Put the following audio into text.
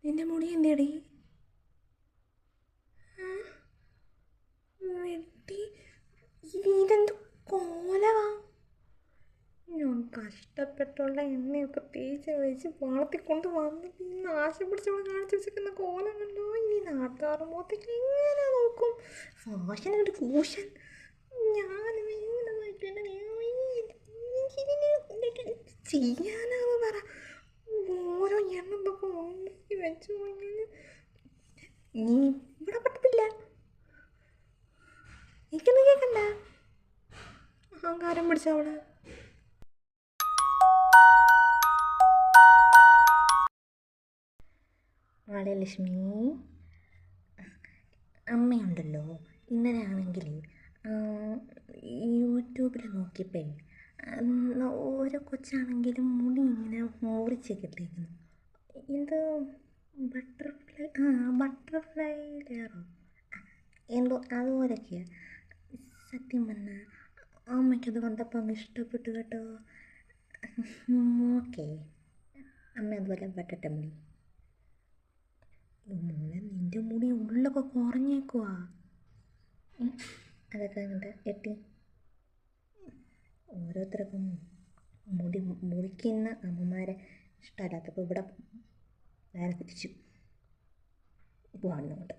എൻ്റെ മുടി എന്തേടി വെട്ടി? ഇതെന്ത് കോലവാ? ഞാൻ കഷ്ടപ്പെട്ടുള്ള എണ്ണയൊക്കെ തേച്ച് വെച്ച് വളർത്തിക്കൊണ്ട് വന്നിട്ട് ഈ നാശം പിടിച്ചവളെ കാണിച്ചു വെച്ചിരിക്കുന്ന കോലം കണ്ടോ? ഈ നാട്ടുകാർ മൊത്തത്തിൽ എങ്ങനെ നോക്കും? ഫാഷൻ ഒരു കൂഷൻ. ചെയ്യാനാന്ന് പറ. ഓരോ എണ്ണം തൊക്കെ ഉണ്ടാക്കി വെച്ചു നീ ഇവിടെ പറ്റത്തില്ല. എനിക്കൊന്നും കേൾക്കണ്ട. അഹങ്കാരം പിടിച്ചവള്. ലക്ഷ്മി അമ്മയുണ്ടല്ലോ, ഇന്നലെ ആണെങ്കിൽ യൂട്യൂബിൽ നോക്കിയപ്പോൾ ഓരോ കൊച്ചാണെങ്കിലും മുടി ഇങ്ങനെ മുറിച്ചൊക്കെ ഇട്ടേക്കുന്നു. ഇത് ബട്ടർഫ്ലൈ ലെയറോ എന്തോ അതുപോലൊക്കെയാണ്. സത്യം പറഞ്ഞാൽ അമ്മയ്ക്കത് കണ്ടപ്പോൾ അങ്ങ് ഇഷ്ടപ്പെട്ടു കേട്ടോ. ഓക്കെ, അമ്മ അതുപോലെ വെട്ടട്ടെ മുടി. മോളെ, നിൻ്റെ മുടി ഉള്ളൊക്കെ കുറഞ്ഞേക്കുവാ. അതൊക്കെ അങ്ങോട്ട് എട്ടി. ഓരോരുത്തർക്കും മുടി മുറിക്കുന്ന അമ്മമാരെ ഇഷ്ടമല്ലാത്തപ്പോൾ ഇവിടെ നേരെ തിരിച്ചു പോകണം അങ്ങോട്ട്.